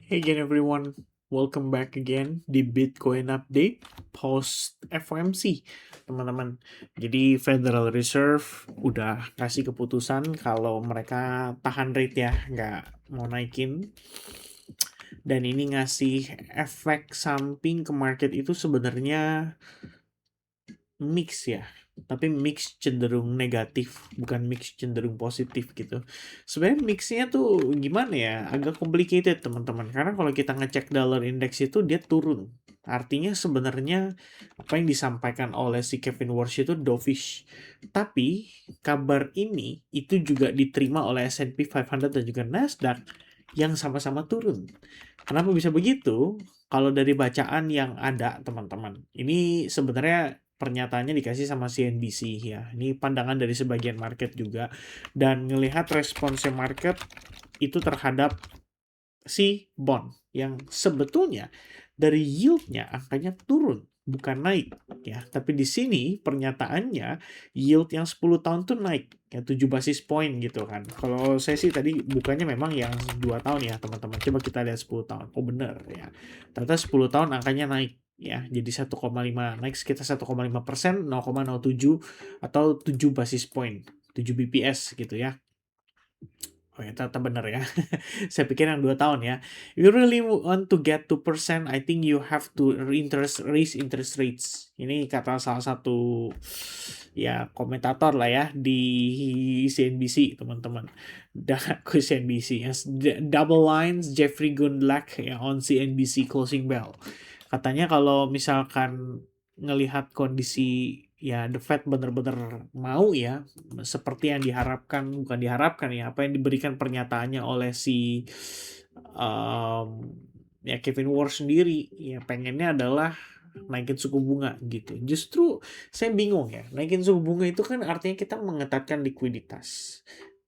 Hey again everyone, welcome back again di Bitcoin Update post FOMC teman-teman. Jadi Federal Reserve udah kasih keputusan kalau mereka tahan rate ya, nggak mau naikin. Dan ini ngasih efek samping ke market itu sebenarnya mix ya, tapi mix cenderung negatif, bukan mix cenderung positif gitu. Sebenarnya mixnya tuh gimana ya, agak complicated teman-teman. Karena kalau kita ngecek dollar index itu dia turun. Artinya sebenarnya apa yang disampaikan oleh si Kevin Warsh itu dovish. Tapi kabar ini itu juga diterima oleh S&P 500 dan juga Nasdaq yang sama-sama turun. Kenapa bisa begitu? Kalau dari bacaan yang ada, teman-teman, ini sebenarnya pernyataannya dikasih sama CNBC ya. Ini pandangan dari sebagian market juga. Dan ngelihat responsnya market itu terhadap si bond yang sebetulnya dari yieldnya angkanya turun bukan naik ya, tapi di sini pernyataannya yield yang 10 tahun tuh naik ya 7 basis point gitu kan. Kalau saya sih tadi bukannya memang yang 2 tahun ya teman-teman, coba kita lihat 10 tahun. Oh bener ya, ternyata 10 tahun angkanya naik ya, jadi 1,5 naik sekitar 1,5%, 0,07 atau 7 basis point, 7 BPS gitu ya. Oh ya, ternyata bener ya. Saya pikir yang 2 tahun ya. If you really want to get 2%, I think you have to raise interest rates. Ini kata salah satu ya komentator lah ya di CNBC, teman-teman. Ke CNBC ya. Double Lines Jeffrey Gundlach ya on CNBC Closing Bell. Katanya kalau misalkan ngelihat kondisi ya the Fed bener-bener mau ya seperti yang diharapkan, bukan diharapkan ya, apa yang diberikan pernyataannya oleh si ya Kevin Warsh sendiri ya, pengennya adalah naikin suku bunga gitu. Justru saya bingung ya, naikin suku bunga itu kan artinya kita mengetatkan likuiditas.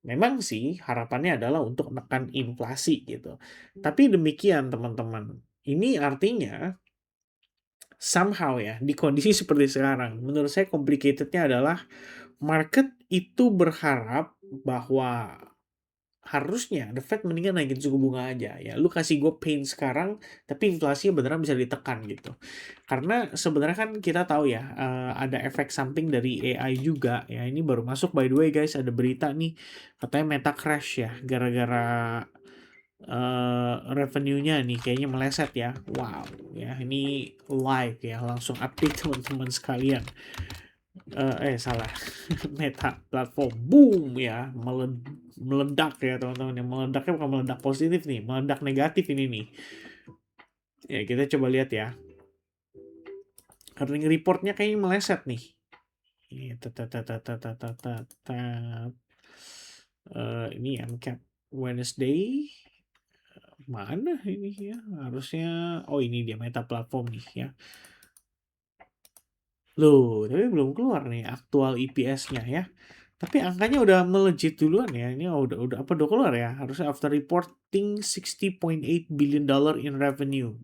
Memang sih harapannya adalah untuk menekan inflasi gitu. Tapi demikian teman-teman, ini artinya somehow ya, di kondisi seperti sekarang, menurut saya complicatednya adalah market itu berharap bahwa harusnya The Fed mendingan naikin suku bunga aja ya. Lu kasih gue pain sekarang, tapi inflasinya beneran bisa ditekan gitu. Karena sebenarnya kan kita tahu ya, ada efek samping dari AI juga ya. Ini baru masuk by the way guys, ada berita nih katanya Meta crash ya gara-gara revenue-nya nih kayaknya meleset ya. Wow, ya ini live ya, langsung update teman-teman sekalian. Salah. Meta platform boom ya, meledak ya teman-teman. Yang meledaknya bukan meledak positif nih, meledak negatif ini nih. Ya kita coba lihat ya. Earning reportnya kayaknya meleset nih. Ini ini MCAP Wednesday. Mana ini ya? Harusnya, oh ini dia Meta platform nih ya. Loh, tapi belum keluar nih aktual EPS-nya ya. Tapi angkanya udah melejit duluan ya. Ini udah apa udah keluar ya? Harusnya after reporting 60.8 billion dollar in revenue.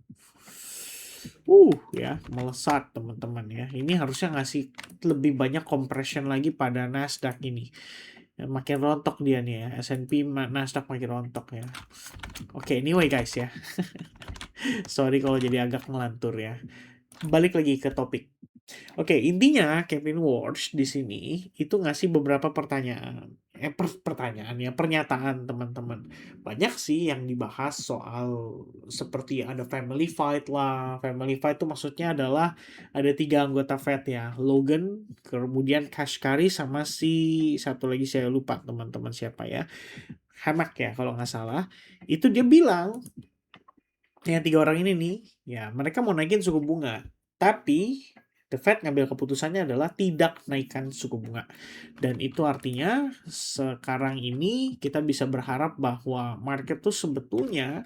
Ya, melesat teman-teman ya. Ini harusnya ngasih lebih banyak compression lagi pada Nasdaq ini. Ya, makin rontok dia nih ya. S&P Nasdaq makin rontok ya. Oke, anyway guys ya. Sorry kalau jadi agak ngelantur ya. Balik lagi ke topik. Oke, intinya Kevin Walsh di sini itu ngasih beberapa pertanyaan. Pertanyaan ya, pernyataan teman-teman. Banyak sih yang dibahas soal seperti ada family fight lah. Family fight itu maksudnya adalah ada 3 anggota Fed ya. Logan, kemudian Kashkari sama si satu lagi saya lupa teman-teman siapa ya. Hamak ya kalau nggak salah. Itu dia bilang yang 3 orang ini nih, ya mereka mau naikin suku bunga. Tapi The Fed ngambil keputusannya adalah tidak naikkan suku bunga. Dan itu artinya sekarang ini kita bisa berharap bahwa market tuh sebetulnya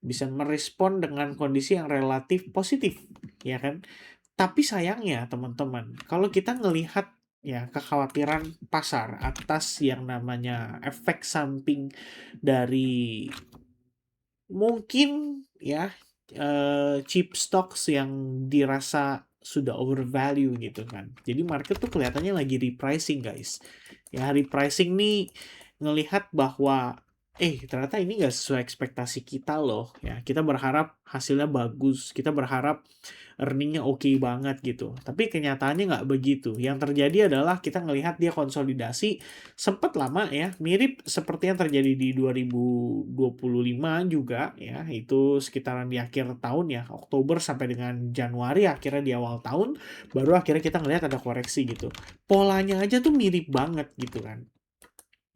bisa merespon dengan kondisi yang relatif positif, ya kan? Tapi sayangnya teman-teman, kalau kita ngelihat ya kekhawatiran pasar atas yang namanya efek samping dari mungkin ya cheap stocks yang dirasa sudah overvalue gitu kan. Jadi market tuh kelihatannya lagi repricing guys. Ya repricing nih ngelihat bahwa ternyata ini nggak sesuai ekspektasi kita loh ya. Kita berharap hasilnya bagus, kita berharap earningnya oke banget gitu. Tapi kenyataannya nggak begitu. Yang terjadi adalah kita ngelihat dia konsolidasi sempat lama ya, mirip seperti yang terjadi di 2025 juga ya, itu sekitaran di akhir tahun ya, Oktober sampai dengan Januari, akhirnya di awal tahun baru akhirnya kita ngelihat ada koreksi gitu. Polanya aja tuh mirip banget gitu kan.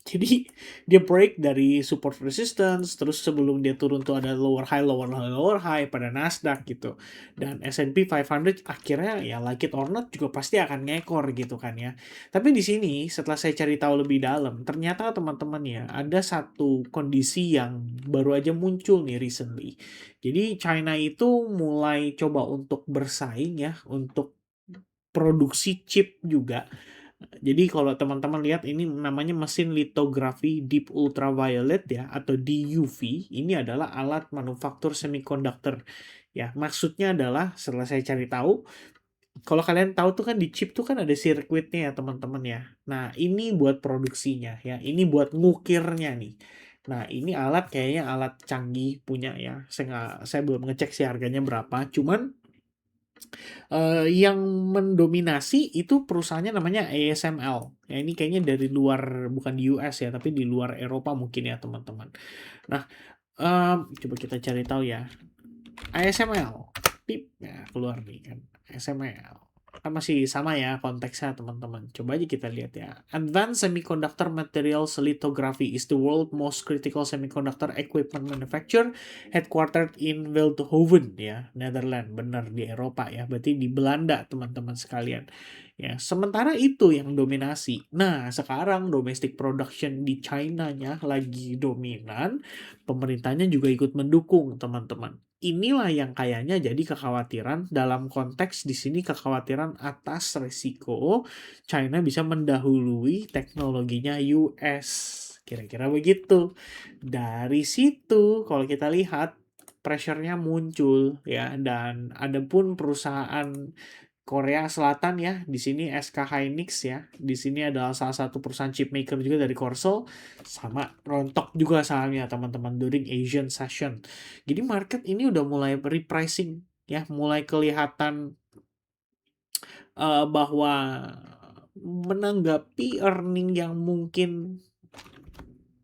Jadi dia break dari support resistance, terus sebelum dia turun tuh ada lower high, lower high, lower high pada Nasdaq gitu. Dan S&P 500 akhirnya ya like it or not juga pasti akan ngekor gitu kan ya. Tapi di sini setelah saya cari tahu lebih dalam, ternyata teman-teman ya ada satu kondisi yang baru aja muncul nih recently. Jadi China itu mulai coba untuk bersaing ya, untuk produksi chip juga. Jadi kalau teman-teman lihat ini namanya mesin litografi deep ultraviolet ya atau DUV. Ini adalah alat manufaktur semikonduktor. Ya, maksudnya adalah setelah saya cari tahu, kalau kalian tahu tuh kan di chip tuh kan ada sirkuitnya ya teman-teman ya. Nah, ini buat produksinya ya. Ini buat ngukirnya nih. Nah, ini alat kayaknya alat canggih punya ya. Saya belum ngecek sih harganya berapa. Cuman yang mendominasi itu perusahaannya namanya ASML. Ya, ini kayaknya dari luar, bukan di US ya, tapi di luar Eropa mungkin ya teman-teman. Nah, coba kita cari tahu ya. ASML, pip, ya keluar nih kan. ASML. Kan masih sama ya konteksnya teman-teman. Coba aja kita lihat ya. Advanced Semiconductor Materials Lithography is the world most critical semiconductor equipment manufacturer headquartered in Veldhoven ya, Netherlands. Benar di Eropa ya. Berarti di Belanda teman-teman sekalian. Ya, sementara itu yang dominasi. Nah, sekarang domestic production di China-nya lagi dominan, pemerintahnya juga ikut mendukung, teman-teman. Inilah yang kayaknya jadi kekhawatiran dalam konteks di sini, kekhawatiran atas resiko China bisa mendahului teknologinya US. Kira-kira begitu. Dari situ kalau kita lihat pressure-nya muncul ya, dan ada pun perusahaan Korea Selatan ya, di sini SK Hynix ya, di sini adalah salah satu perusahaan chip maker juga dari Korsel, sama rontok juga sahamnya teman-teman during Asian session. Jadi market ini udah mulai repricing ya, mulai kelihatan bahwa menanggapi earning yang mungkin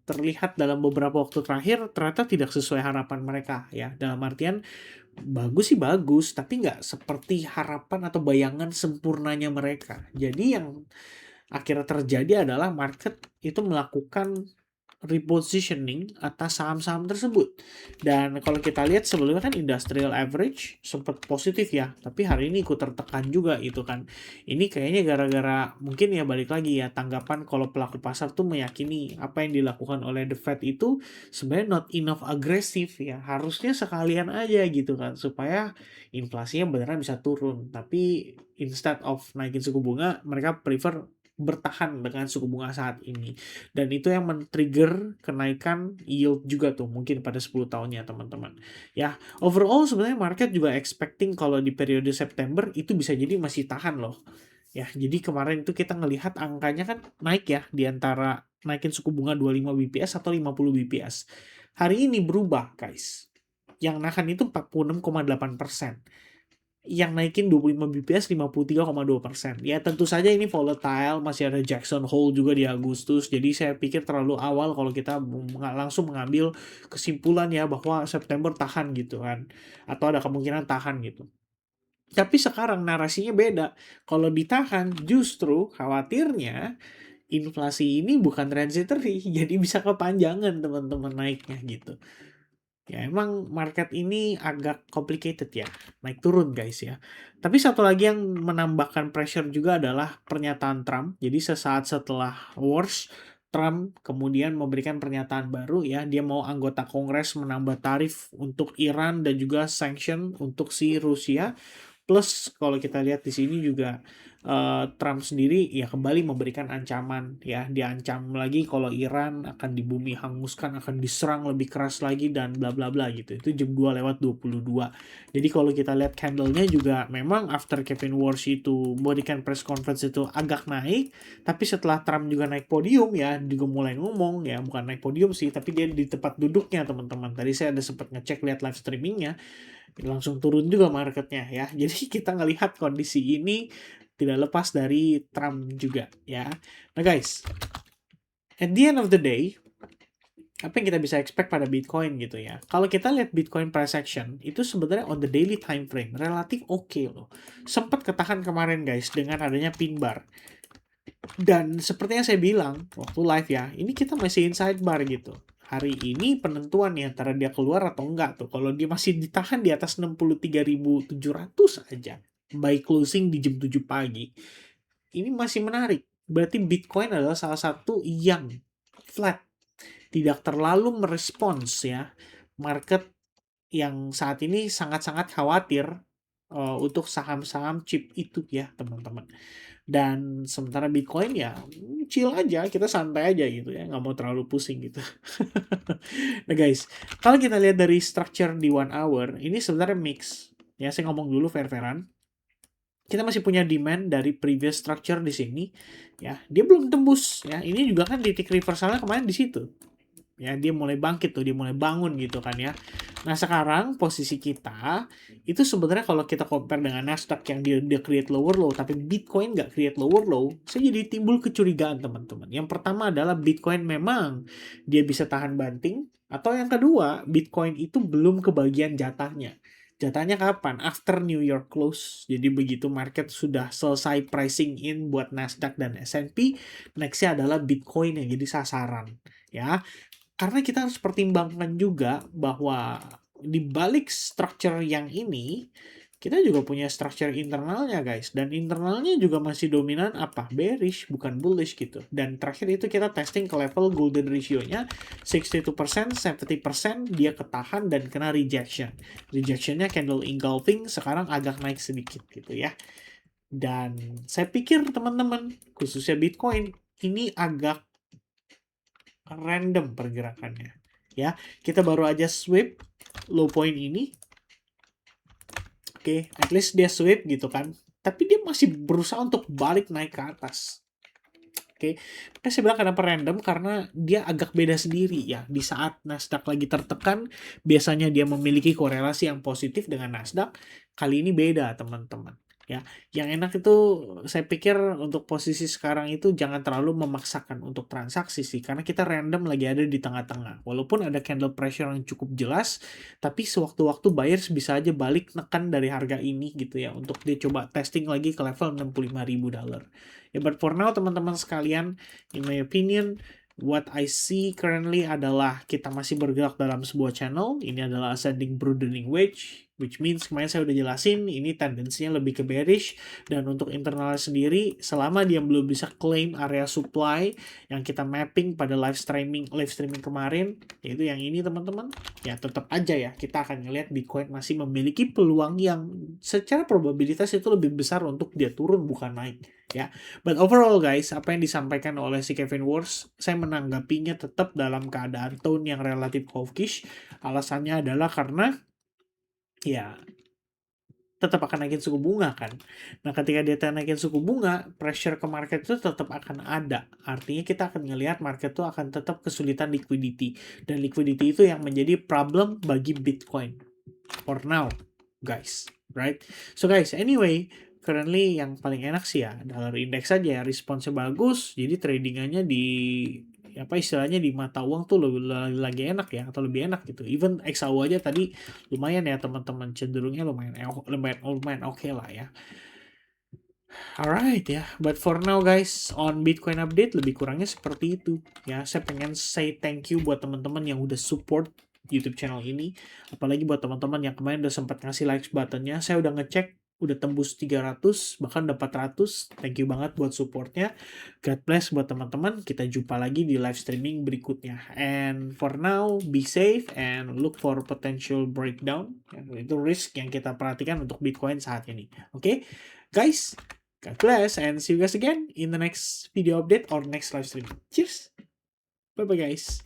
terlihat dalam beberapa waktu terakhir ternyata tidak sesuai harapan mereka ya. Dalam artian bagus sih bagus, tapi nggak seperti harapan atau bayangan sempurnanya mereka. Jadi yang akhirnya terjadi adalah market itu melakukan repositioning atas saham-saham tersebut. Dan kalau kita lihat sebelumnya kan industrial average sempat positif ya, tapi hari ini ikut tertekan juga itu kan. Ini kayaknya gara-gara mungkin ya balik lagi ya tanggapan kalau pelaku pasar tuh meyakini apa yang dilakukan oleh the Fed itu sebenarnya not enough agresif ya. Harusnya sekalian aja gitu kan supaya inflasinya beneran bisa turun. Tapi instead of naikin suku bunga, mereka prefer bertahan dengan suku bunga saat ini. Dan itu yang men-trigger kenaikan yield juga tuh mungkin pada 10 tahunnya teman-teman. Ya, overall sebenarnya market juga expecting kalau di periode September itu bisa jadi masih tahan loh. Ya, jadi kemarin itu kita ngelihat angkanya kan naik ya di antara naikin suku bunga 25 BPS atau 50 BPS. Hari ini berubah, guys. Yang nahan itu 46,8%. Yang naikin 25 BPS 53,2%. Ya tentu saja ini volatile, masih ada Jackson Hole juga di Agustus. Jadi saya pikir terlalu awal kalau kita langsung mengambil kesimpulan ya bahwa September tahan gitu kan. Atau ada kemungkinan tahan gitu. Tapi sekarang narasinya beda. Kalau ditahan justru khawatirnya inflasi ini bukan transitory, jadi bisa kepanjangan teman-teman naiknya gitu. Ya emang market ini agak complicated ya, naik turun guys ya. Tapi satu lagi yang menambahkan pressure juga adalah pernyataan Trump. Jadi sesaat setelah wars, Trump kemudian memberikan pernyataan baru ya, dia mau anggota Kongres menambah tarif untuk Iran dan juga sanction untuk si Rusia. Plus kalau kita lihat di sini juga Trump sendiri ya kembali memberikan ancaman ya, diancam lagi kalau Iran akan dibumi hanguskan, akan diserang lebih keras lagi dan bla bla bla gitu. Itu jam 2:22. Jadi kalau kita lihat candlenya juga memang after Kevin Walsh itu memberikan press conference itu agak naik, tapi setelah Trump juga naik podium ya, juga mulai ngomong ya, bukan naik podium sih, tapi dia di tempat duduknya teman-teman. Tadi saya ada sempat ngecek lihat live streamingnya, langsung turun juga marketnya ya. Jadi kita ngelihat kondisi ini tidak lepas dari Trump juga ya. Nah guys, at the end of the day, apa yang kita bisa expect pada Bitcoin gitu ya. Kalau kita lihat Bitcoin price action, itu sebenarnya on the daily time frame relatif oke loh. Sempat ketahan kemarin guys dengan adanya pin bar. Dan seperti yang saya bilang waktu live ya, ini kita masih inside bar gitu. Hari ini penentuan nih antara dia keluar atau enggak tuh. Kalau dia masih ditahan di atas 63.700 aja by closing di jam 7 pagi, ini masih menarik. Berarti Bitcoin adalah salah satu yang flat, tidak terlalu merespons ya market yang saat ini sangat-sangat khawatir untuk saham-saham chip itu ya teman-teman. Dan sementara Bitcoin ya chill aja, kita santai aja gitu ya, nggak mau terlalu pusing gitu. Nah guys, kalau kita lihat dari structure di 1 hour, ini sebenarnya mix. Ya, saya ngomong dulu fair-fairan. Kita masih punya demand dari previous structure di sini. Ya, dia belum tembus. Ya, ini juga kan titik reversalnya kemarin di situ. Ya, dia mulai bangkit tuh, dia mulai bangun gitu kan ya. Nah, sekarang posisi kita itu sebenarnya kalau kita compare dengan Nasdaq yang dia create lower low, tapi Bitcoin nggak create lower low, saya jadi timbul kecurigaan teman-teman. Yang pertama adalah Bitcoin memang dia bisa tahan banting, atau yang kedua, Bitcoin itu belum kebagian jatahnya. Jatahnya kapan? After New York close. Jadi begitu market sudah selesai pricing in buat Nasdaq dan S&P, nextnya adalah Bitcoin yang jadi sasaran. Ya, karena kita harus pertimbangkan juga bahwa di balik structure yang ini, kita juga punya structure internalnya guys. Dan internalnya juga masih dominan apa? Bearish, bukan bullish gitu. Dan terakhir itu kita testing ke level golden ratio-nya 62%, 70% dia ketahan dan kena rejection. Rejectionnya candle engulfing sekarang agak naik sedikit gitu ya. Dan saya pikir teman-teman, khususnya Bitcoin, ini agak random pergerakannya ya. Kita baru aja sweep low point ini, oke, at least dia sweep gitu kan, tapi dia masih berusaha untuk balik naik ke atas. Oke, saya bilang kenapa random, karena dia agak beda sendiri ya. Di saat Nasdaq lagi tertekan, biasanya dia memiliki korelasi yang positif dengan Nasdaq. Kali ini beda teman-teman ya. Yang enak itu saya pikir untuk posisi sekarang itu jangan terlalu memaksakan untuk transaksi sih, karena kita random lagi ada di tengah-tengah. Walaupun ada candle pressure yang cukup jelas, tapi sewaktu-waktu buyers bisa aja balik nekan dari harga ini gitu ya, untuk dia coba testing lagi ke level $65.000. Ya, but for now teman-teman sekalian, in my opinion, what I see currently adalah kita masih bergerak dalam sebuah channel. Ini adalah ascending broadening wedge, which means kemarin saya udah jelasin, ini tendensinya lebih ke bearish. Dan untuk internal sendiri, selama dia belum bisa claim area supply yang kita mapping pada live streaming kemarin, yaitu yang ini teman-teman, ya tetap aja ya, kita akan ngelihat Bitcoin masih memiliki peluang yang secara probabilitas itu lebih besar untuk dia turun bukan naik ya. But overall guys, apa yang disampaikan oleh si Kevin Walsh, saya menanggapinya tetap dalam keadaan tone yang relatif hawkish. Alasannya adalah karena ya tetap akan naikin suku bunga kan. Nah, ketika dia naikin suku bunga, pressure ke market itu tetap akan ada. Artinya kita akan ngelihat market itu akan tetap kesulitan liquidity. Dan liquidity itu yang menjadi problem bagi Bitcoin. For now, guys. Right? So guys, anyway, currently yang paling enak sih ya dollar index saja ya, responsnya bagus, jadi tradingannya di apa istilahnya di mata uang tuh lagi enak ya, atau lebih enak gitu. Even XAU aja tadi lumayan ya teman-teman, cenderungnya lumayan oke lah ya. Alright ya, but for now guys, on Bitcoin update lebih kurangnya seperti itu ya. Saya pengen say thank you buat teman-teman yang udah support YouTube channel ini, apalagi buat teman-teman yang kemarin udah sempat ngasih likes buttonnya. Saya udah ngecek, udah tembus 300, bahkan udah 400. Thank you banget buat supportnya. God bless buat teman-teman. Kita jumpa lagi di live streaming berikutnya. And for now, be safe and look for potential breakdown. Itu risk yang kita perhatikan untuk Bitcoin saat ini. Oke, guys. God bless and see you guys again in the next video update or next live stream. Cheers. Bye bye guys.